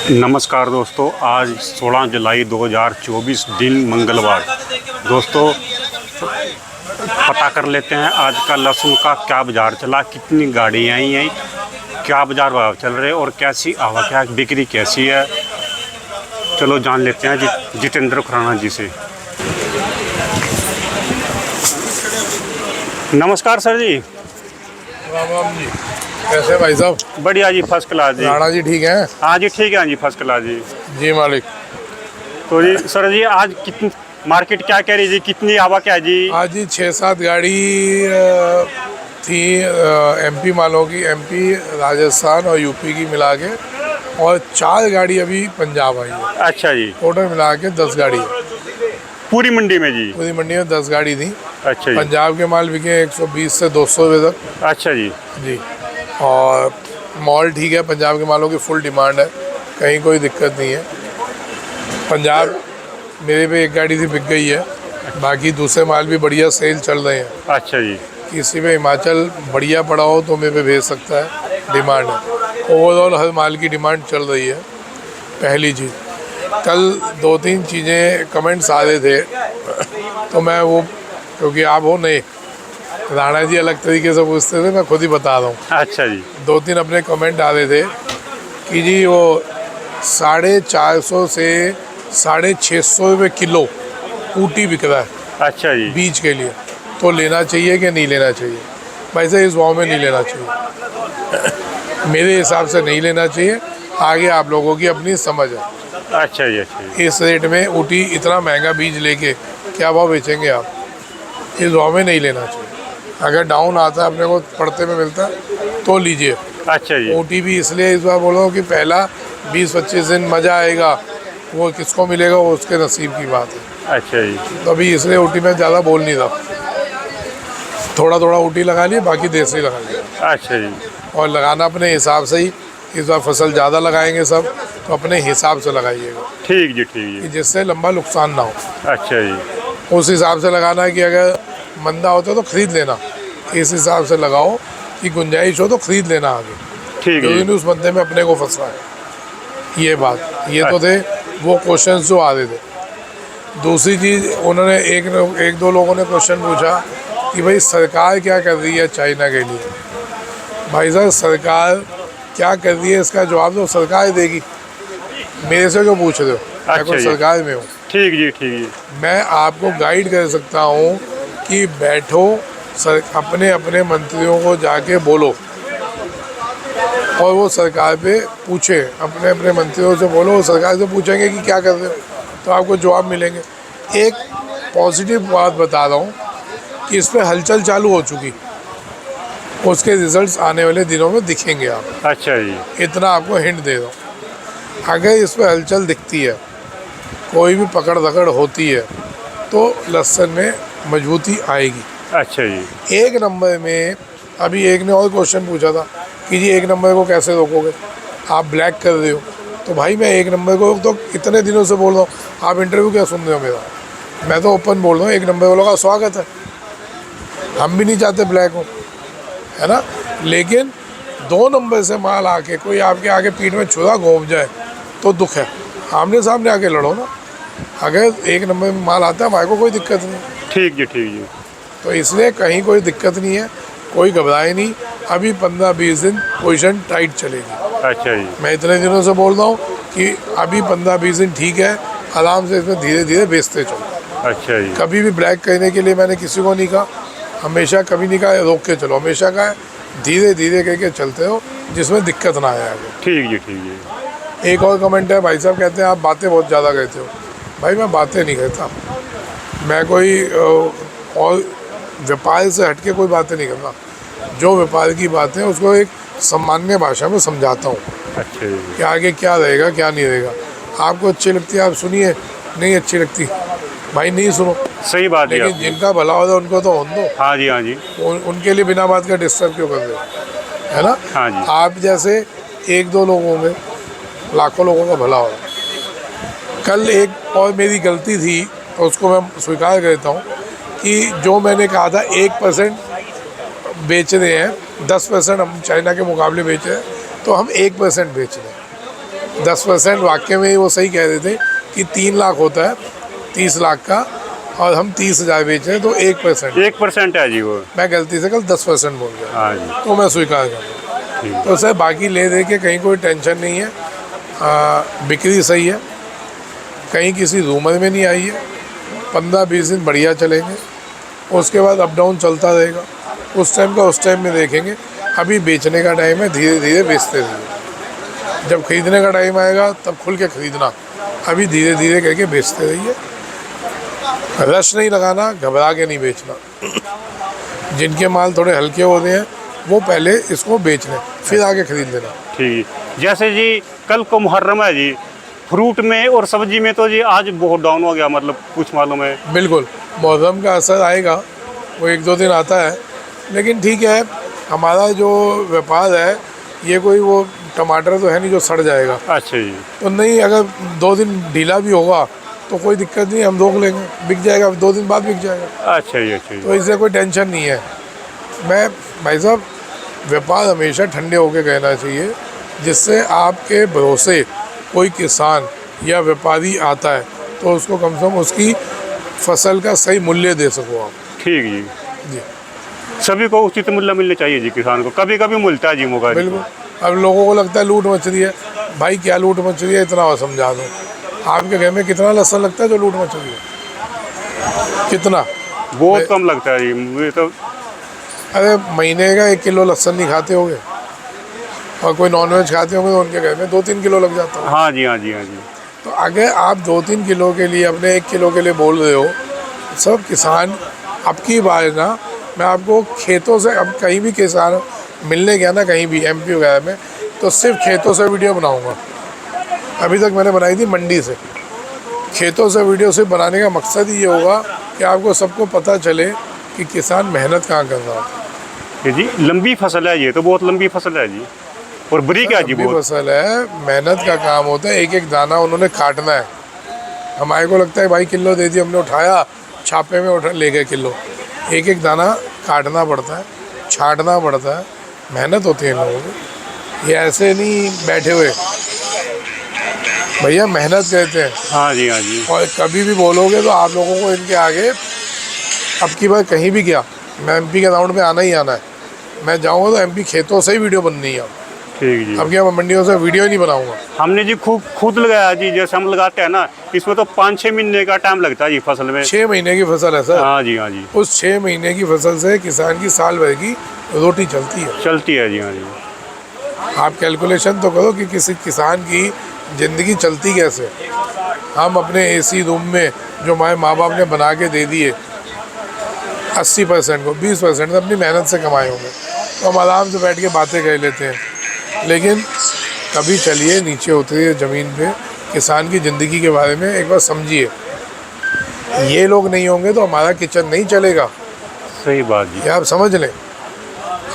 नमस्कार दोस्तों, आज 16 जुलाई 2024 दिन मंगलवार। दोस्तों पता कर लेते हैं आज का लहसुन का क्या बाज़ार चला, कितनी गाड़ियाँ आई हैं, क्या बाज़ार भाव चल रहे और कैसी आवक है, बिक्री कैसी है। चलो जान लेते हैं जितेंद्र खुराना जी से। नमस्कार सर जी। राम राम जी, कैसे भाई साहब? बढ़िया जी, फर्स्ट क्लास जी। राणा जी ठीक है? हाँ जी ठीक है, हाँ जी फर्स्ट क्लास जी। जी मालिक। तो जी सर जी आज कितनी मार्केट क्या कह रही जी, कितनी आवक है जी? आज जी 6-7 गाड़ी थी एमपी मालों की, एमपी राजस्थान और यूपी की मिला के, और 4 गाड़ी अभी पंजाब आई है। अच्छा जी, टोटल मिला के 10 गाड़ी है पूरी मंडी में जी? पूरी मंडी में 10 गाड़ी थी। अच्छा जी। पंजाब के माल बिके 120 से 200 रुपये तक। अच्छा जी। जी, और मॉल ठीक है, पंजाब के मालों की फुल डिमांड है, कहीं कोई दिक्कत नहीं है। पंजाब मेरे पे एक गाड़ी थी, बिक गई है, बाकी दूसरे माल भी बढ़िया सेल चल रहे हैं। अच्छा जी। किसी पे हिमाचल बढ़िया पड़ा हो तो मेरे पे भेज सकता है, डिमांड है। ओवरऑल हर माल की डिमांड चल रही है। पहली चीज़, कल 2-3 चीज़ें कमेंट्स आ रहे थे तो मैं वो, क्योंकि आप हो नए, राणा जी अलग तरीके से पूछते थे, मैं खुद ही बता रहा हूँ। अच्छा जी। 2-3 अपने कमेंट आ रहे थे कि जी वो 450 से 650 रुपये किलो ऊटी बिक रहा है। अच्छा जी। बीज के लिए, तो लेना चाहिए कि नहीं लेना चाहिए? भाई साहब इस भाव में नहीं लेना चाहिए मेरे हिसाब से नहीं लेना चाहिए। आगे आप लोगों की अपनी समझ है। अच्छा जी। अच्छा जी। इस रेट में ऊटी इतना महंगा बीज लेके क्या भाव बेचेंगे आप? इस भाव में नहीं लेना चाहिए। अगर डाउन आता है, अपने को पड़ते में मिलता है तो लीजिए। अच्छा जी। ऊटी भी इसलिए इस बार बोल रहा हूँ कि पहला 20-25 दिन मज़ा आएगा, वो किसको मिलेगा वो उसके नसीब की बात है। अच्छा जी। तो अभी इसलिए ऊटी में ज़्यादा बोल नहीं रहा, थोड़ा थोड़ा ऊटी लगा लिए, बाकी देसी लगा लिया। अच्छा जी। और लगाना अपने हिसाब से ही। इस बार फसल ज़्यादा लगाएंगे सब, तो अपने हिसाब से लगाइएगा, ठीक जी। ठीक जी। जिससे लंबा नुकसान ना हो। अच्छा जी। उस हिसाब से लगाना है कि अगर मंदा होता है तो ख़रीद लेना, इस हिसाब से लगाओ कि गुंजाइश हो तो ख़रीद लेना आगे, ठीक क्योंकि उस बंदे में अपने को फंसना है। ये बात, ये तो थे वो क्वेश्चन जो आ रहे थे। दूसरी चीज़, उन्होंने एक दो लोगों ने क्वेश्चन पूछा कि भाई सरकार क्या कर रही है चाइना के लिए। भाई साहब सरकार क्या कर रही है, इसका जवाब तो सरकार देगी, मेरे से क्यों पूछ रहे हो? मैं कोई सरकार में हूँ? ठीक जी। ठीक जी। मैं आपको गाइड कर सकता हूँ कि बैठो, अपने अपने मंत्रियों को जाके बोलो और वो सरकार पे पूछे, अपने अपने मंत्रियों से बोलो, वो सरकार से पूछेंगे कि क्या कर रहे हो, तो आपको जवाब मिलेंगे। एक पॉजिटिव बात बता रहा हूँ कि इस पर हलचल चालू हो चुकी, उसके रिजल्ट्स आने वाले दिनों में दिखेंगे आप। अच्छा जी। इतना आपको हिंट दे रहा हूँ। अगर इस पर हलचल दिखती है, कोई भी पकड़ दकड़ होती है, तो लहसुन में मजबूती आएगी। अच्छा जी। 1 नंबर में, अभी एक ने और क्वेश्चन पूछा था कि जी 1 नंबर को कैसे रोकोगे, आप ब्लैक कर रहे हो। तो भाई मैं 1 नंबर को तो इतने दिनों से बोल रहा हूँ, आप इंटरव्यू क्या सुन रहे हो मेरा? मैं तो ओपन बोल रहा हूँ, 1 नंबर वालों का स्वागत है, हम भी नहीं चाहते ब्लैक हो, है ना। लेकिन 2 नंबर से माल आके कोई आपके आगे पीठ में छुरा घोंप जाए तो दुख है। आमने सामने आके लड़ो ना। अगर 1 नंबर में माल आता है, हमारे को कोई दिक्कत नहीं। ठीक जी। ठीक जी। तो इसलिए कहीं कोई दिक्कत नहीं है, कोई घबराए नहीं। अभी 15-20 दिन पोजीशन टाइट चलेगी। अच्छा जी। मैं इतने दिनों से बोल रहा हूँ कि अभी 15-20 दिन ठीक है, आराम से इसमें धीरे धीरे बेचते चलो। अच्छा जी। कभी भी ब्लैक करने के लिए मैंने किसी को नहीं कहा, हमेशा कभी नहीं कहा रोक के चलो, हमेशा कहा धीरे धीरे करके चलते हो, जिसमें दिक्कत ना आए आगे। ठीक जी। ठीक जी। एक और कमेंट है, भाई साहब कहते हैं आप बातें बहुत ज़्यादा कहते हो। भाई मैं बातें नहीं कहता, मैं कोई और व्यापार से हटके कोई बातें नहीं करता। जो व्यापार की बातें हैं उसको एक सामान्य भाषा में समझाता हूँ। अच्छा कि आगे क्या रहेगा क्या नहीं रहेगा। आपको अच्छी लगती है आप सुनिए, नहीं अच्छी लगती भाई नहीं सुनो। सही बात है। लेकिन जिनका भला होता है उनको तो होने दो। हाँ जी, हाँ जी। उनके लिए बिना बात का डिस्टर्ब क्यों कर रहे हो, है ना। हाँ जी। आप जैसे 1-2 लोगों में लाखों लोगों का भला हो। कल एक और मेरी गलती थी, तो उसको मैं स्वीकार करता हूँ कि जो मैंने कहा था 1% बेच रहे हैं, 10% हम चाइना के मुकाबले बेच रहे हैं, तो हम 1% बेच रहे हैं। 10% वाकई में ही वो सही कह रहे थे कि 3 लाख होता है 30 लाख का, और हम 30,000 बेच रहे हैं, तो 1%। 1% है जी वो। मैं गलती से कल 10% बोल गया, हाँ जी। तो मैं स्वीकार करूँ। तो सर बाकी ले दे के कहीं कोई टेंशन नहीं है, बिक्री सही है, कहीं किसी रूमर में नहीं आई है। 15-20 दिन बढ़िया चलेंगे, उसके बाद अप डाउन चलता रहेगा। उस टाइम का उस टाइम में देखेंगे। अभी बेचने का टाइम है, धीरे धीरे बेचते रहिए। जब खरीदने का टाइम आएगा तब खुल के खरीदना, अभी धीरे धीरे करके बेचते रहिए। रश नहीं लगाना, घबरा के नहीं बेचना। जिनके माल थोड़े हल्के होते हैं वो पहले इसको बेच लें, फिर आगे खरीद लेना। ठीक। जैसे जी कल को मुहर्रम है जी, फ्रूट में और सब्जी में तो जी आज बहुत डाउन हो गया, मतलब कुछ मालूम है। बिल्कुल मौसम का असर आएगा, वो 1-2 दिन आता है, लेकिन ठीक है। हमारा जो व्यापार है ये कोई वो टमाटर तो है नहीं जो सड़ जाएगा। अच्छा जी। तो नहीं, अगर 2 दिन ढीला भी होगा तो कोई दिक्कत नहीं, हम रोक लेंगे, बिक जाएगा, 2 दिन बाद बिक जाएगा। अच्छा जी। अच्छा जी। तो इससे कोई टेंशन नहीं है। मैं भाई साहब, व्यापार हमेशा ठंडे होकर कहना चाहिए, जिससे आपके भरोसे कोई किसान या व्यापारी आता है तो उसको कम से कम उसकी फसल का सही मूल्य दे सको आप। ठीक जी। जी सभी को उचित मूल्य मिलने चाहिए जी, किसान को कभी कभी मिलता है जी मौका। बिल्कुल। अब लोगों को लगता है लूट मच रही है, भाई क्या लूट मच रही है, इतना और समझा दो। आपके घर में कितना लहसुन लगता है जो लूट मच रही है? कितना? बहुत कम लगता है जी मुझे तो। अरे महीने का 1 किलो लहसुन नहीं खाते होंगे, और कोई नॉनवेज खाते होंगे तो उनके घर में 2-3 किलो लग जाता है। हाँ जी, हाँ जी, हाँ जी। तो अगर आप 2-3 किलो के लिए अपने 1 किलो के लिए बोल रहे हो, सब किसान अब की बार ना, मैं आपको खेतों से, अब कहीं भी किसान मिलने गया ना, कहीं भी MP वगैरह में, तो सिर्फ खेतों से वीडियो बनाऊंगा। अभी तक मैंने बनाई थी मंडी से। खेतों से वीडियो सिर्फ बनाने का मकसद ही ये होगा कि आपको सबको पता चले कि किसान मेहनत कहाँ कर रहा है। जी लंबी फसल है ये, तो बहुत लंबी फसल है जी, और बरीक है जी बहुत। फसल है, मेहनत का काम होता है, एक एक दाना उन्होंने काटना है। हमारे को लगता है भाई किलो दे दी, हमने उठाया, छापे में उठा ले गए किलो। एक एक दाना काटना पड़ता है, छांटना पड़ता है, मेहनत होती है इन लोगों की। ये ऐसे नहीं बैठे हुए भैया, मेहनत करते हैं। हाँ जी, हाँ जी। और कभी भी बोलोगे तो आप लोगों को इनके आगे, अब की बार कहीं भी गया, मैं MP के राउंड में आना ही आना है। मैं जाऊँगा तो MP खेतों से ही वीडियो बननी है। ठीक जी। अब क्या मैं मंडियों से वीडियो ही नहीं बनाऊंगा। हमने जी खुद लगाया जी, जैसे हम लगाते हैं ना, इसमें तो 5-6 महीने का टाइम लगता है जी फसल में। 6 महीने की फसल है सर। हाँ जी, हाँ जी। उस 6 महीने की फसल से किसान की साल भर की रोटी चलती है। चलती है जी, हाँ जी। आप कैलकुलेशन तो करो कि किसी किसान की ज़िंदगी चलती कैसे। हम अपने AC रूम में जो हमारे माँ बाप ने बना के दे दिए, 80% को 20% तो अपनी मेहनत से कमाए होंगे, तो हम आराम से बैठ के बातें कर लेते हैं। लेकिन कभी चलिए नीचे उतरिए ज़मीन पे, किसान की ज़िंदगी के बारे में एक बार समझिए। ये लोग नहीं होंगे तो हमारा किचन नहीं चलेगा। सही बात जी। ये आप समझ लें,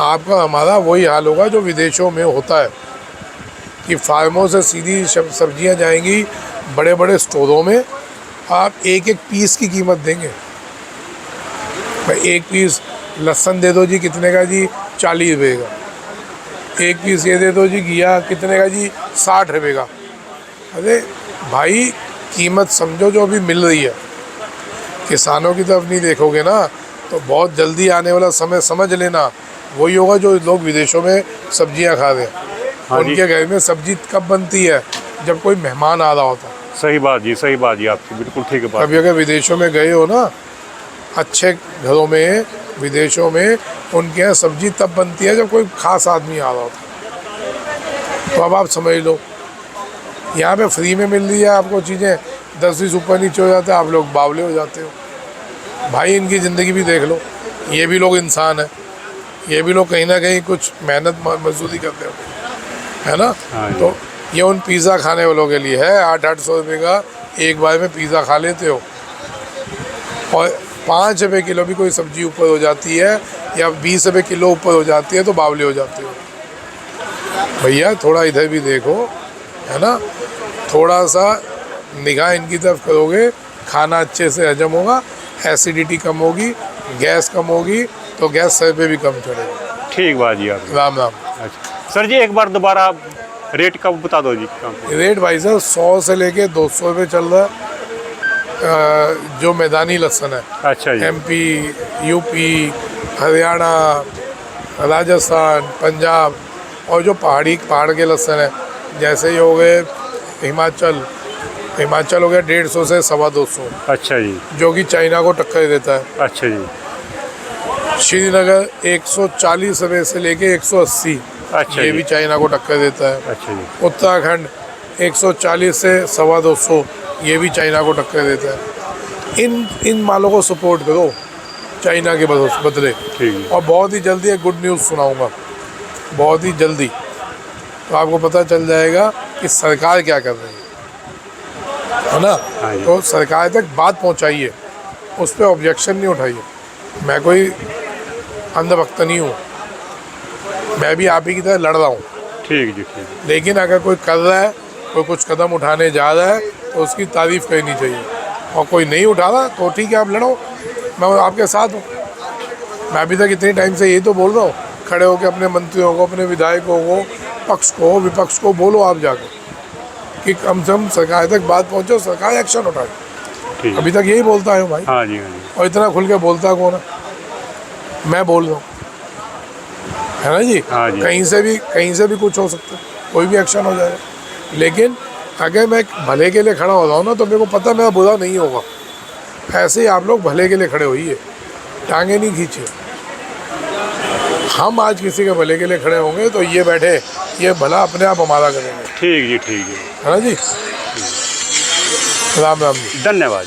आपका हमारा वही हाल होगा जो विदेशों में होता है कि फार्मों से सीधी सब्जियां जाएंगी बड़े बड़े स्टोरों में। आप एक एक पीस की कीमत देंगे। भाई एक पीस लहसुन दे दो जी, कितने का जी? 40 रुपये का। एक पीस ये दे दो जी घिया, कितने का जी? 60 रुपये का। अरे भाई कीमत समझो जो अभी मिल रही है। किसानों की तरफ नहीं देखोगे ना तो बहुत जल्दी आने वाला समय समझ लेना वही होगा जो लोग विदेशों में सब्जियां खा रहे हैं। हाँ उनके घर में सब्जी कब बनती है? जब कोई मेहमान आ रहा होता है। सही बात जी, सही बात जी, आपकी बिल्कुल ठीक है बात। कभी अगर विदेशों में गए हो ना, अच्छे घरों में विदेशों में, उनके यहाँ सब्जी तब बनती है जब कोई खास आदमी आ रहा होता है। तो अब आप समझ लो, यहाँ पे फ्री में मिल रही है आपको चीज़ें, 10-20 ऊपर नीचे हो जाते हैं, आप लोग बावले हो जाते हो। भाई इनकी ज़िंदगी भी देख लो, ये भी लोग इंसान है, ये भी लोग कहीं ना कहीं कुछ मेहनत मजदूरी करते हो, है ना। हाँ तो ये उन पिज़्ज़ा खाने वालों के लिए है। 800-800 रुपये का एक बार में पिज़्ज़ा खा लेते हो, और 5 रुपये किलो भी कोई सब्जी ऊपर हो जाती है या 20 रुपये किलो ऊपर हो जाती है तो बावले हो जाते हो। भैया थोड़ा इधर भी देखो, है ना। थोड़ा सा निगाह इनकी तरफ करोगे, खाना अच्छे से हजम होगा, एसिडिटी कम होगी, गैस कम होगी, तो गैस सर पे भी कम चढ़ेगा। ठीक बात जी आप। राम राम। अच्छा सर जी, एक बार दोबारा रेट का बता दो जी। रेट भाई साहब 100 से लेके 200 रुपये चल रहा है। जो मैदानी लहसुन है, अच्छा जी। MP, UP, हरियाणा, राजस्थान, पंजाब, और जो पहाड़ के लहसुन है, जैसे ये हो गए हिमाचल हो गया 150 से 225। अच्छा जी। जो कि चाइना को टक्कर देता है। अच्छा जी। श्रीनगर 140 रुपये से लेके 180, अच्छा ये जी। भी चाइना को टक्कर देता है। अच्छा जी। उत्तराखंड 140 से 225, ये भी चाइना को टक्कर देता है। इन मालों को सपोर्ट करो चाइना के बदले। ठीक है। और बहुत ही जल्दी एक गुड न्यूज़ सुनाऊंगा, बहुत ही जल्दी, तो आपको पता चल जाएगा कि सरकार क्या कर रही है ना। हाँ जी। तो सरकार तक बात पहुंचाइए, उस पर ऑब्जेक्शन नहीं उठाइए। मैं कोई अंधभक्त नहीं हूँ, मैं भी आप ही की तरह लड़ रहा हूँ। ठीक जी। ठीक। लेकिन अगर कोई कर रहा है, कोई कुछ कदम उठाने जा रहा है, तो उसकी तारीफ़ करनी चाहिए। और कोई नहीं उठा रहा तो ठीक है, आप लड़ो, मैं आपके साथ हूँ। मैं अभी तक इतने टाइम से यही तो बोल रहा हूँ, खड़े होकर अपने मंत्रियों को, अपने विधायकों को, पक्ष को, विपक्ष को बोलो आप जाकर कि कम से कम सरकार तक बात पहुँचे, सरकार एक्शन उठाए। ठीक। अभी तक यही बोलता है भाई। हाँ जी। हाँ जी। और इतना खुल के बोलता कौन है? मैं बोल रहा हूँ, है ना जी। हाँ जी। कहीं से भी कुछ हो सकता है, कोई भी एक्शन हो जाएगा। लेकिन अगर मैं भले के लिए खड़ा हो रहा हूँ ना, तो मेरे को पता मेरा बुरा नहीं होगा। ऐसे ही आप लोग भले के लिए खड़े होइए, टांगे नहीं खींचिए। हम आज किसी के भले के लिए खड़े होंगे तो ये बैठे, ये भला अपने आप हमारा करेंगे। ठीक जी। ठीक है। है ना जी। राम राम जी। धन्यवाद।